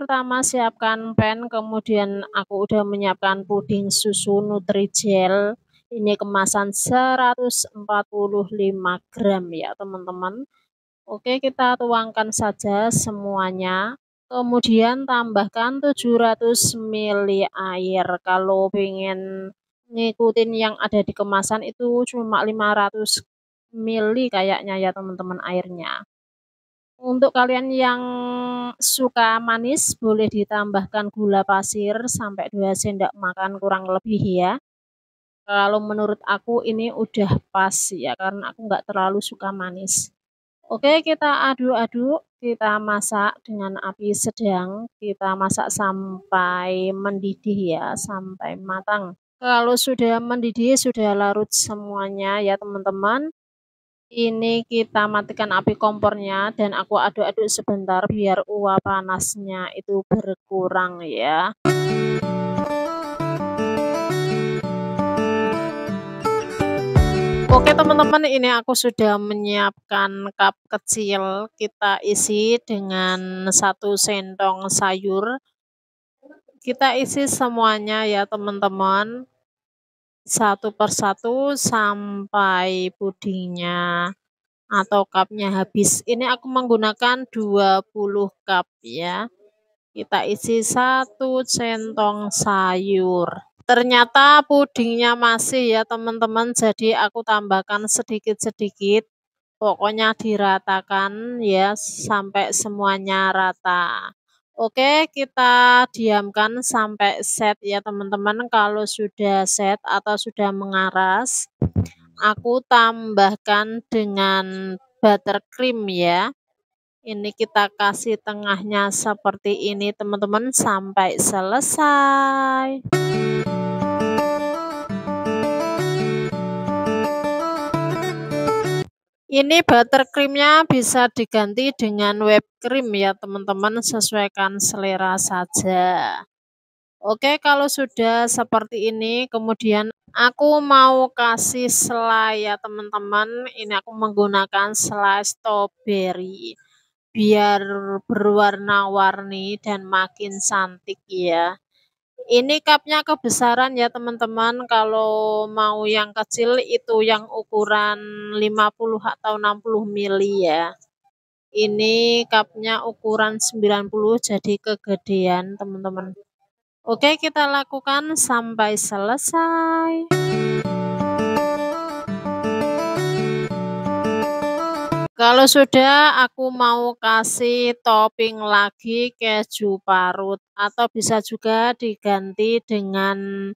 pertama siapkan pan, kemudian aku udah menyiapkan puding susu Nutrijel. Ini kemasan 145 gram ya teman-teman. Oke, kita tuangkan saja semuanya. Kemudian tambahkan 700 ml air. Kalau pengen ngikutin yang ada di kemasan itu cuma 500 ml kayaknya ya teman-teman airnya. Untuk kalian yang suka manis boleh ditambahkan gula pasir sampai 2 sendok makan kurang lebih ya. Kalau menurut aku ini udah pas ya karena aku nggak terlalu suka manis. Oke, kita aduk-aduk, kita masak dengan api sedang, kita masak sampai mendidih ya, sampai matang. Kalau sudah mendidih, sudah larut semuanya ya teman-teman. Ini kita matikan api kompornya dan aku aduk-aduk sebentar biar uap panasnya itu berkurang ya. Oke teman-teman, ini aku sudah menyiapkan cup kecil, kita isi dengan 1 sendok sayur. Kita isi semuanya ya teman-teman, satu persatu sampai pudingnya atau cupnya habis. Ini aku menggunakan 20 cup ya. Kita isi 1 centong sayur. Ternyata pudingnya masih ya teman-teman, jadi aku tambahkan sedikit-sedikit. Pokoknya diratakan ya sampai semuanya rata. Oke, kita diamkan sampai set ya teman-teman. Kalau sudah set atau sudah mengaras, aku tambahkan dengan buttercream ya. Ini kita kasih tengahnya seperti ini teman-teman sampai selesai. Ini buttercreamnya bisa diganti dengan whipped cream ya teman-teman, sesuaikan selera saja. Oke, kalau sudah seperti ini, kemudian aku mau kasih selai ya teman-teman. Ini aku menggunakan selai strawberry biar berwarna-warni dan makin cantik ya. Ini cupnya kebesaran ya teman-teman, kalau mau yang kecil itu yang ukuran 50 atau 60 mili ya. Ini cupnya ukuran 90 jadi kegedean teman-teman. Oke, kita lakukan sampai selesai. Kalau sudah, aku mau kasih topping lagi keju parut atau bisa juga diganti dengan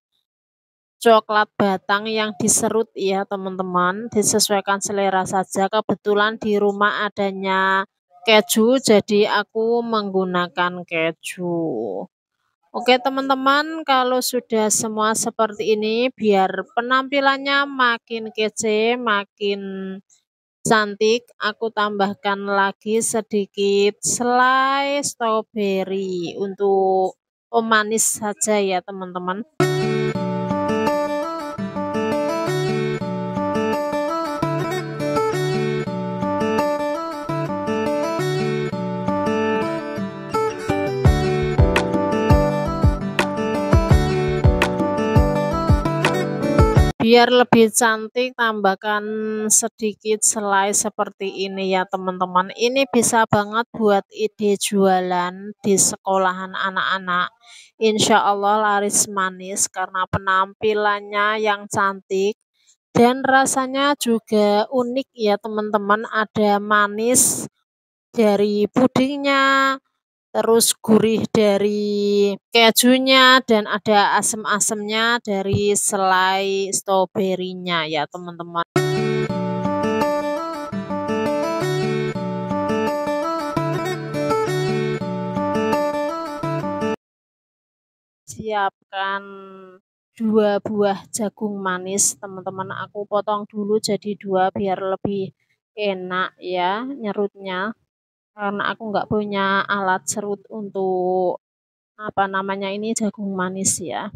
coklat batang yang diserut ya teman-teman, disesuaikan selera saja. Kebetulan di rumah adanya keju, jadi aku menggunakan keju. Oke teman-teman, kalau sudah semua seperti ini, biar penampilannya makin kece, makin cantik, aku tambahkan lagi sedikit selai strawberry untuk pemanis saja ya teman-teman. Biar lebih cantik, tambahkan sedikit selai seperti ini ya teman-teman. Ini bisa banget buat ide jualan di sekolahan anak-anak. Insya Allah laris manis karena penampilannya yang cantik dan rasanya juga unik ya teman-teman. Ada manis dari pudingnya, terus gurih dari kejunya, dan ada asam-asamnya dari selai stroberinya ya teman-teman. Siapkan 2 buah jagung manis teman-teman, aku potong dulu jadi 2 biar lebih enak ya nyerutnya. Karena aku nggak punya alat serut untuk apa namanya ini jagung manis ya.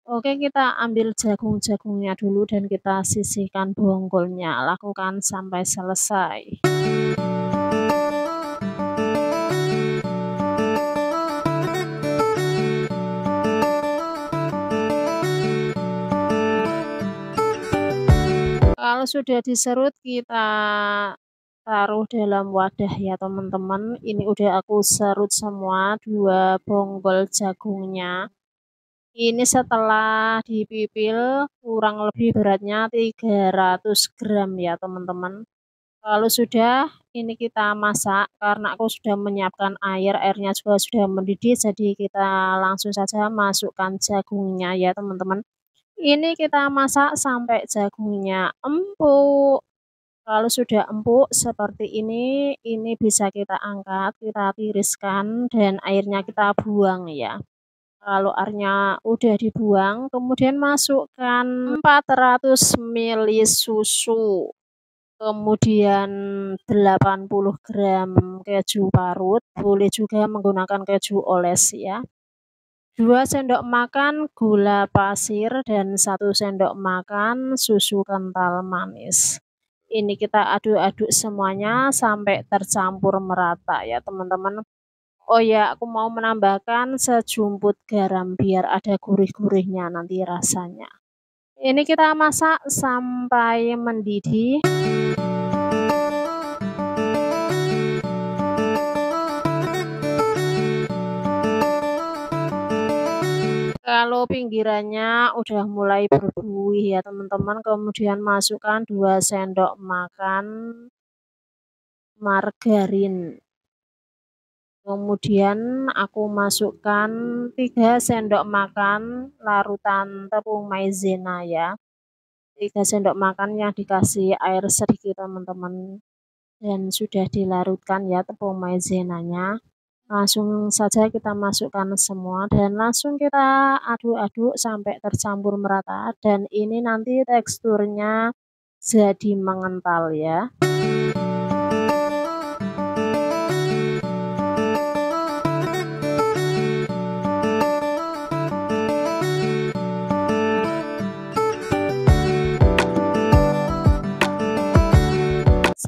Oke, kita ambil jagung-jagungnya dulu dan kita sisihkan bonggolnya. Lakukan sampai selesai. Kalau sudah diserut kita taruh dalam wadah ya teman-teman. Ini udah aku serut semua 2 bonggol jagungnya. Ini setelah dipipil kurang lebih beratnya 300 gram ya teman-teman. Kalau sudah ini kita masak karena aku sudah menyiapkan air, airnya juga sudah mendidih jadi kita langsung saja masukkan jagungnya ya teman-teman. Ini kita masak sampai jagungnya empuk. Kalau sudah empuk seperti ini bisa kita angkat, kita tiriskan dan airnya kita buang ya. Kalau airnya udah dibuang, kemudian masukkan 400 ml susu, kemudian 80 gram keju parut, boleh juga menggunakan keju oles ya. 2 sendok makan gula pasir dan 1 sendok makan susu kental manis. Ini kita aduk-aduk semuanya sampai tercampur merata ya teman-teman. Oh ya, aku mau menambahkan sejumput garam biar ada gurih-gurihnya nanti rasanya. Ini kita masak sampai mendidih. Kalau pinggirannya udah mulai berbuih ya teman-teman, kemudian masukkan 2 sendok makan margarin. Kemudian aku masukkan 3 sendok makan larutan tepung maizena ya. 3 sendok makan yang dikasih air sedikit teman-teman. Dan sudah dilarutkan ya tepung maizenanya. Langsung saja kita masukkan semua dan langsung kita aduk-aduk sampai tercampur merata dan ini nanti teksturnya jadi mengental ya.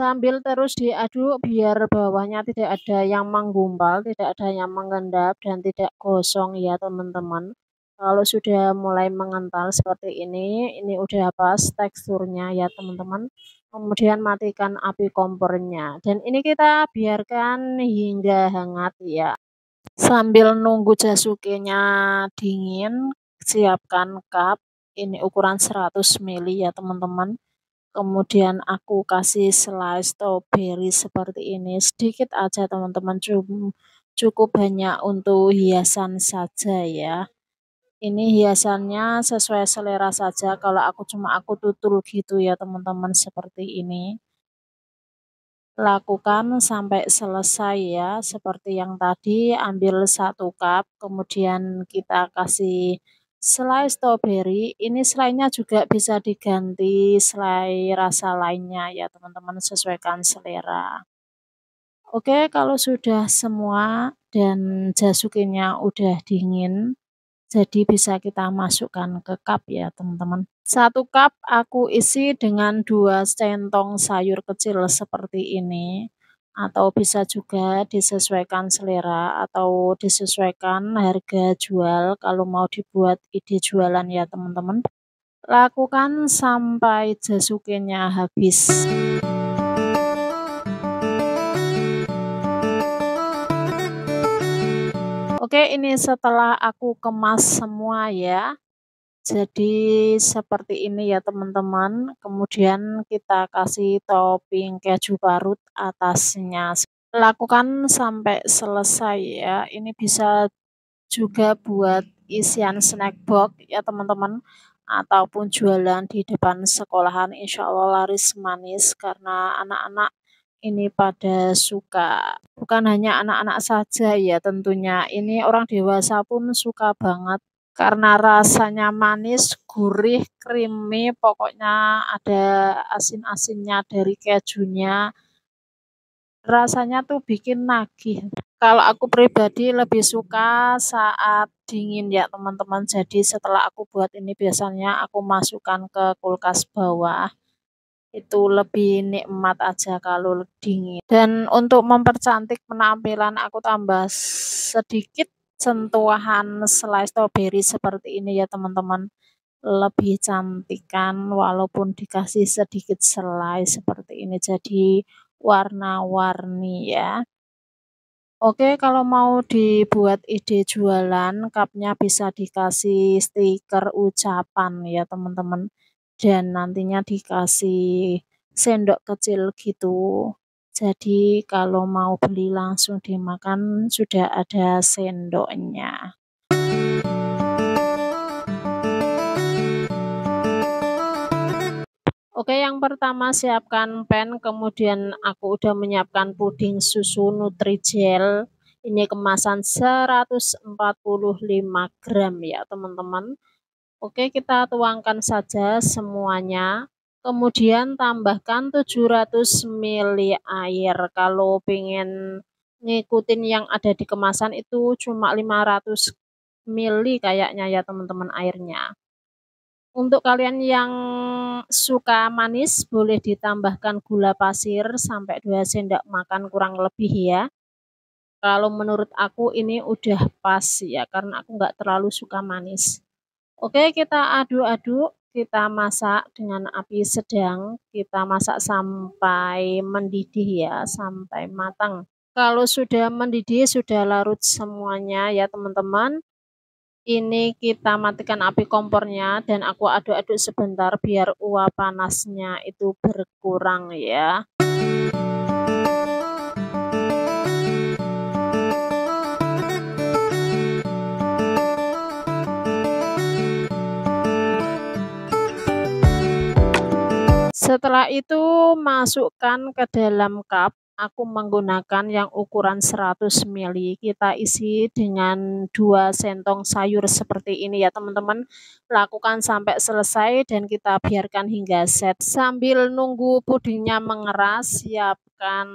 Sambil terus diaduk biar bawahnya tidak ada yang menggumpal, tidak ada yang mengendap dan tidak gosong ya teman-teman. Kalau sudah mulai mengental seperti ini udah pas teksturnya ya teman-teman. Kemudian matikan api kompornya dan ini kita biarkan hingga hangat ya. Sambil nunggu jasukenya dingin, siapkan cup. Ini ukuran 100 ml ya teman-teman. Kemudian aku kasih slice strawberry seperti ini, sedikit aja teman-teman, cukup banyak untuk hiasan saja ya. Ini hiasannya sesuai selera saja, kalau aku tutul gitu ya teman-teman, seperti ini. Lakukan sampai selesai ya, seperti yang tadi, ambil 1 cup, kemudian kita kasih selai stroberi. Ini selainya juga bisa diganti selai rasa lainnya ya teman-teman, sesuaikan selera. Oke, kalau sudah semua dan jasukinya udah dingin, jadi bisa kita masukkan ke cup ya teman-teman. 1 cup aku isi dengan 2 centong sayur kecil seperti ini. Atau bisa juga disesuaikan selera atau disesuaikan harga jual kalau mau dibuat ide jualan ya teman-teman. Lakukan sampai jasukinya habis. Oke, ini setelah aku kemas semua ya. Jadi seperti ini ya teman-teman. Kemudian kita kasih topping keju parut atasnya. Lakukan sampai selesai ya. Ini bisa juga buat isian snack box ya teman-teman. Ataupun jualan di depan sekolahan, insya Allah laris manis karena anak-anak ini pada suka. Bukan hanya anak-anak saja ya tentunya. Ini orang dewasa pun suka banget. Karena rasanya manis, gurih, creamy, pokoknya ada asin-asinnya dari kejunya. Rasanya tuh bikin nagih. Kalau aku pribadi lebih suka saat dingin ya teman-teman. Jadi setelah aku buat ini biasanya aku masukkan ke kulkas bawah. Itu lebih nikmat aja kalau dingin. Dan untuk mempercantik penampilan aku tambah sedikit sentuhan selai stroberi seperti ini ya teman-teman. lebih cantik kan, walaupun dikasih sedikit selai seperti ini, jadi warna-warni ya. Oke, kalau mau dibuat ide jualan, cupnya bisa dikasih stiker ucapan ya teman-teman, dan nantinya dikasih sendok kecil gitu. Jadi kalau mau beli langsung dimakan sudah ada sendoknya. Oke, yang pertama siapkan pan, kemudian aku udah menyiapkan puding susu Nutrijel. Ini kemasan 145 gram ya, teman-teman. Oke, kita tuangkan saja semuanya. Kemudian tambahkan 700 ml air. Kalau pengen ngikutin yang ada di kemasan itu cuma 500 ml kayaknya ya, teman-teman, airnya. Untuk kalian yang suka manis, boleh ditambahkan gula pasir sampai 2 sendok makan kurang lebih ya. Kalau menurut aku ini udah pas ya, karena aku nggak terlalu suka manis. Oke, kita aduk-aduk, kita masak dengan api sedang, kita masak sampai mendidih ya, sampai matang. Kalau sudah mendidih, sudah larut semuanya ya teman-teman. Ini kita matikan api kompornya dan aku aduk-aduk sebentar biar uap panasnya itu berkurang ya. Setelah itu masukkan ke dalam cup. Aku menggunakan yang ukuran 100 ml. Kita isi dengan 2 sentong sayur seperti ini ya teman-teman. Lakukan sampai selesai dan kita biarkan hingga set. Sambil nunggu pudingnya mengeras, siapkan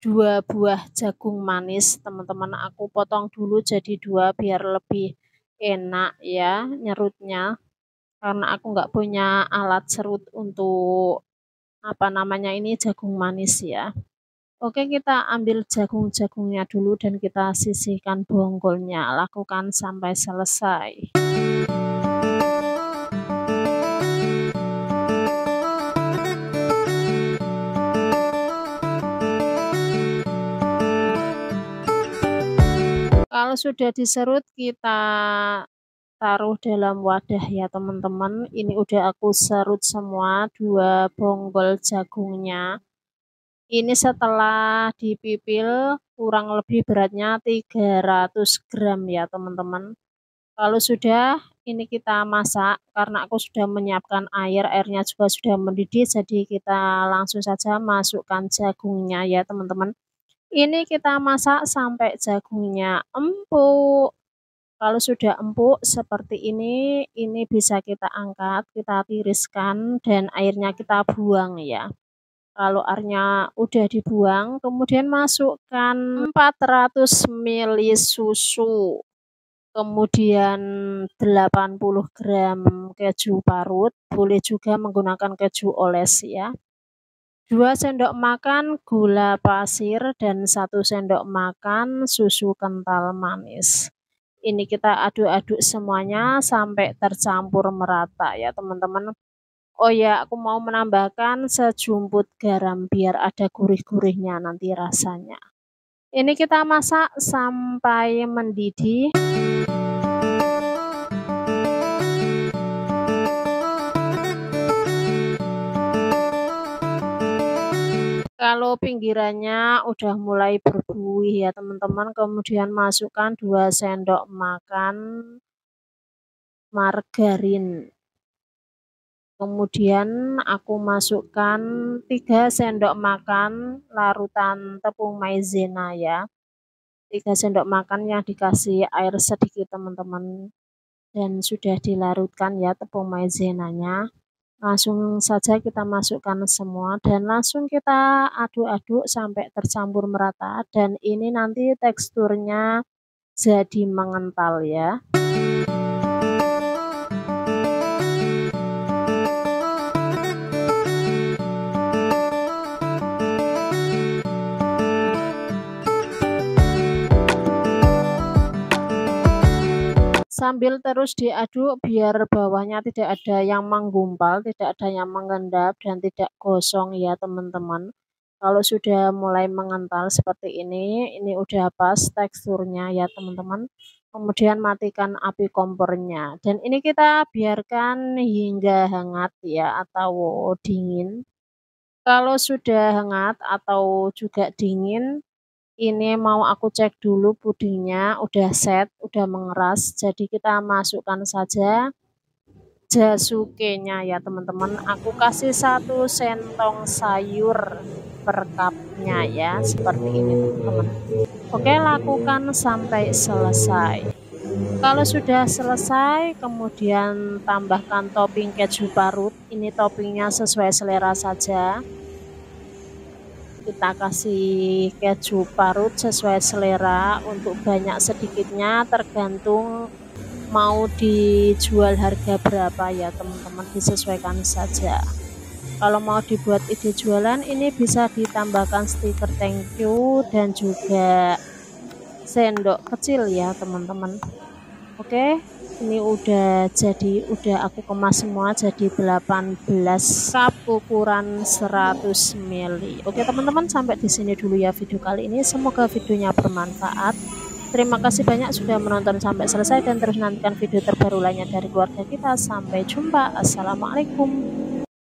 2 buah jagung manis teman-teman. Aku potong dulu jadi 2 biar lebih enak ya nyerutnya. Karena aku nggak punya alat serut untuk apa namanya ini jagung manis ya. Oke, kita ambil jagung-jagungnya dulu dan kita sisihkan bonggolnya. Lakukan sampai selesai. Kalau sudah diserut, kita taruh dalam wadah ya teman-teman. Ini udah aku serut semua 2 bonggol jagungnya. Ini setelah dipipil kurang lebih beratnya 300 gram ya teman-teman. Kalau sudah, ini kita masak karena aku sudah menyiapkan air, airnya juga sudah mendidih, jadi kita langsung saja masukkan jagungnya ya teman-teman. Ini kita masak sampai jagungnya empuk. Kalau sudah empuk seperti ini bisa kita angkat, kita tiriskan dan airnya kita buang ya. Kalau airnya udah dibuang, kemudian masukkan 400 ml susu, kemudian 80 gram keju parut, boleh juga menggunakan keju oles ya. 2 sendok makan gula pasir dan 1 sendok makan susu kental manis. Ini kita aduk-aduk semuanya sampai tercampur merata ya teman-teman. Oh ya, aku mau menambahkan sejumput garam biar ada gurih-gurihnya nanti rasanya. Ini kita masak sampai mendidih. Kalau pinggirannya udah mulai berbuih ya teman-teman, kemudian masukkan 2 sendok makan margarin. Kemudian aku masukkan 3 sendok makan larutan tepung maizena ya. 3 sendok makan yang dikasih air sedikit teman-teman. Dan sudah dilarutkan ya tepung maizenanya. Langsung saja kita masukkan semua dan langsung kita aduk-aduk sampai tercampur merata dan ini nanti teksturnya jadi mengental ya. sambil terus diaduk biar bawahnya tidak ada yang menggumpal, tidak ada yang mengendap dan tidak gosong ya teman-teman. Kalau sudah mulai mengental seperti ini udah pas teksturnya ya teman-teman. Kemudian matikan api kompornya dan ini kita biarkan hingga hangat ya atau dingin. Kalau sudah hangat atau juga dingin, ini mau aku cek dulu pudingnya udah set, udah mengeras. Jadi kita masukkan saja jasukenya ya teman-teman. Aku kasih 1 sendok sayur per cupnya ya, seperti ini teman-teman. Oke, lakukan sampai selesai. Kalau sudah selesai, kemudian tambahkan topping keju parut. Ini toppingnya sesuai selera saja. Kita kasih keju parut sesuai selera, untuk banyak sedikitnya tergantung mau dijual harga berapa ya teman-teman, disesuaikan saja. Kalau mau dibuat ide jualan, ini bisa ditambahkan stiker thank you dan juga sendok kecil ya teman-teman. Oke, ini udah jadi, udah aku kemas semua jadi 18 cup ukuran 100 ml. Oke teman-teman, sampai di sini dulu ya video kali ini. Semoga videonya bermanfaat. Terima kasih banyak sudah menonton sampai selesai dan terus nantikan video terbaru lainnya dari keluarga kita. Sampai jumpa. Assalamualaikum.